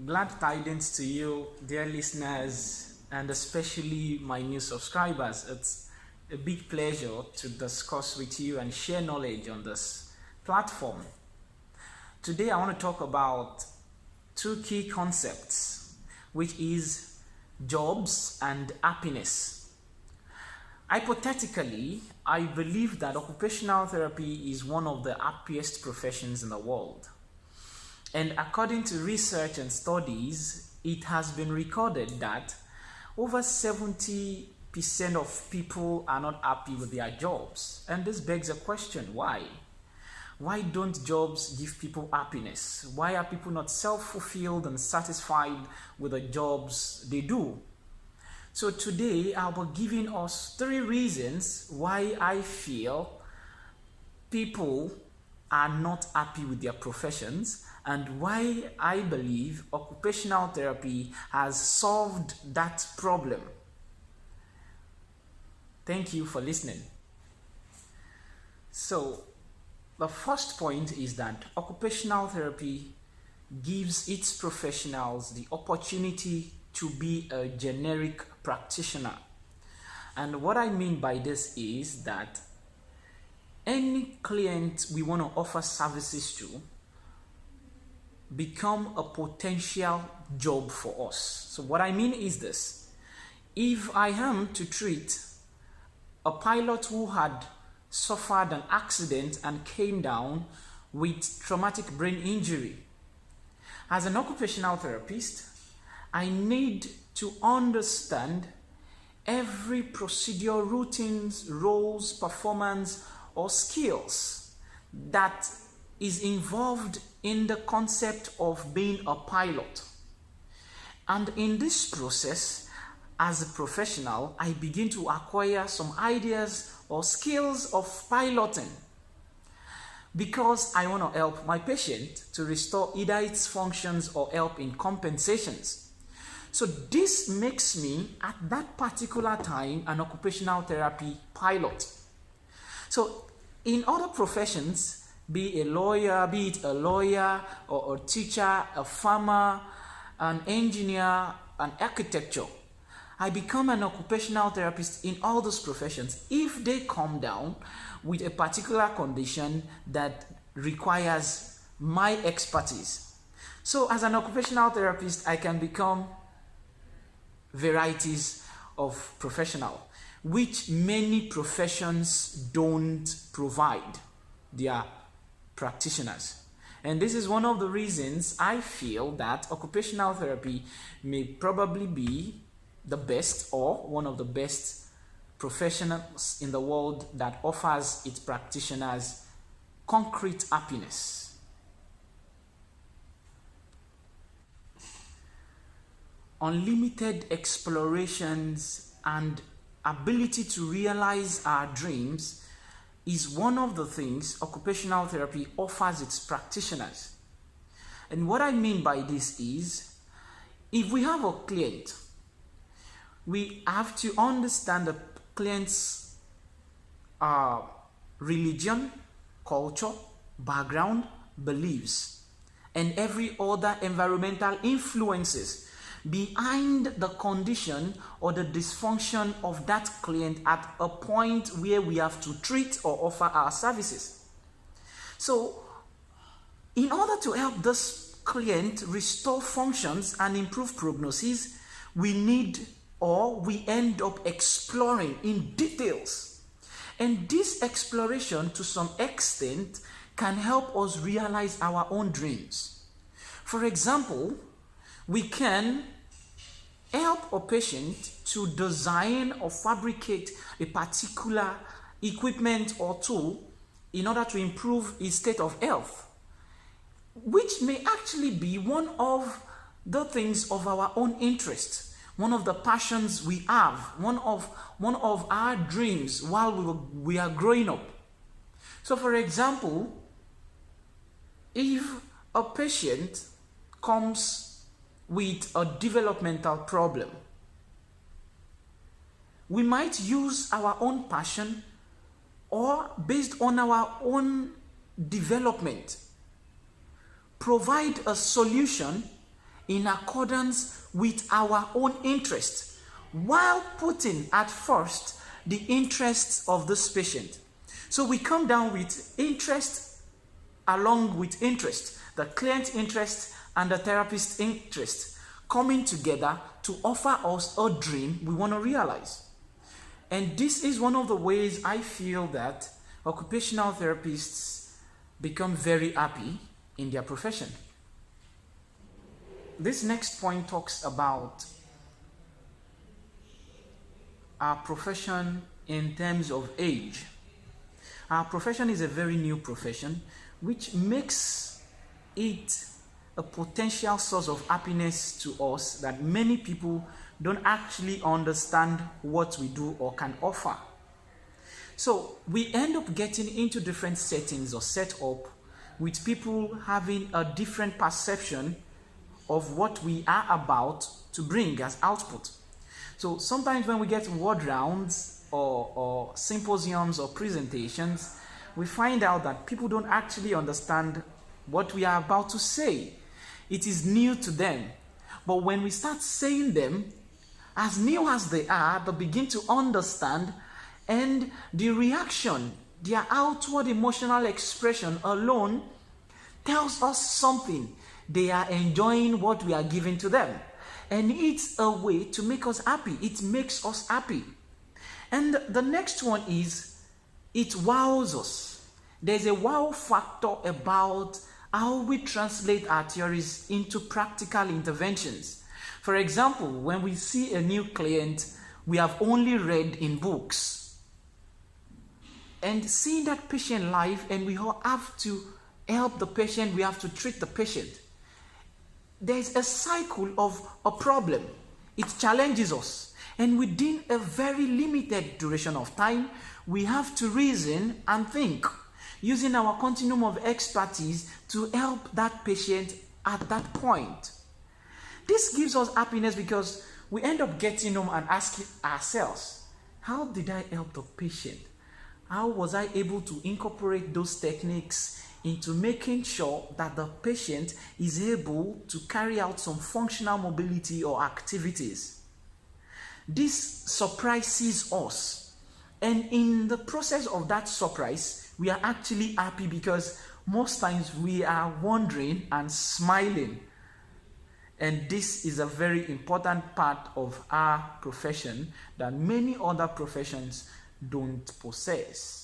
Glad tidings to you, dear listeners, and especially my new subscribers. It's a big pleasure to discuss with you and share knowledge on this platform. Today, I want to talk about two key concepts, which is jobs and happiness. Hypothetically, I believe that occupational therapy is one of the happiest professions in the world. And according to research and studies, it has been recorded that over 70% of people are not happy with their jobs. And this begs a question, why? Why don't jobs give people happiness? Why are people not self-fulfilled and satisfied with the jobs they do? So today, I'll be giving us 3 reasons why I feel people are not happy with their professions and why I believe occupational therapy has solved that problem. Thank you for listening. So, the first point is that occupational therapy gives its professionals the opportunity to be a generic practitioner. And what I mean by this is that any client we want to offer services to become a potential job for us. So what I mean is this: if I am to treat a pilot who had suffered an accident and came down with traumatic brain injury, as an occupational therapist, I need to understand every procedure, routines, roles, performance, or skills that is involved in the concept of being a pilot. And in this process, as a professional, I begin to acquire some ideas or skills of piloting because I want to help my patient to restore either its functions or help in compensations. So this makes me, at that particular time, an occupational therapy pilot. So in other professions, be it a lawyer or a teacher, a farmer, an engineer, an architecture, I become an occupational therapist in all those professions if they come down with a particular condition that requires my expertise. So as an occupational therapist, I can become varieties of professional, which many professions don't provide their practitioners. And this is one of the reasons I feel that occupational therapy may probably be the best or one of the best professionals in the world that offers its practitioners concrete happiness. Unlimited explorations and ability to realize our dreams is one of the things occupational therapy offers its practitioners. And what I mean by this is, if we have a client, we have to understand the client's religion, culture, background, beliefs, and every other environmental influences behind the condition or the dysfunction of that client at a point where we have to treat or offer our services. So, in order to help this client restore functions and improve prognosis, we end up exploring in details. And this exploration, to some extent, can help us realize our own dreams. For example, we can help a patient to design or fabricate a particular equipment or tool in order to improve his state of health, which may actually be one of the things of our own interest, one of the passions we have, one of our dreams while we are growing up. So for example, if a patient comes with a developmental problem, we might use our own passion or based on our own development, provide a solution in accordance with our own interest, while putting at first the interests of this patient. So we come down with interest along with interest, the client interest and the therapist interest coming together to offer us a dream we want to realize. And this is one of the ways I feel that occupational therapists become very happy in their profession. This next point talks about our profession in terms of age. Our profession is a very new profession, which makes it a potential source of happiness to us that many people don't actually understand what we do or can offer. So we end up getting into different settings or setup with people having a different perception of what we are about to bring as output. So sometimes when we get word rounds or symposiums or presentations, we find out that people don't actually understand what we are about to say. It is new to them. But when we start saying them, as new as they begin to understand, and the reaction, their outward emotional expression alone tells us something. They are enjoying what we are giving to them. And it's a way to make us happy. It makes us happy. And the next one is, it wows us. There's a wow factor about how we translate our theories into practical interventions. For example, when we see a new client we have only read in books, and seeing that patient live, and we all have to help the patient, we have to treat the patient. There's a cycle of a problem. It challenges us. And within a very limited duration of time, we have to reason and think, using our continuum of expertise to help that patient at that point. This gives us happiness because we end up getting home and asking ourselves, how did I help the patient? How was I able to incorporate those techniques into making sure that the patient is able to carry out some functional mobility or activities? This surprises us. And in the process of that surprise, we are actually happy because most times we are wondering and smiling. And this is a very important part of our profession that many other professions don't possess.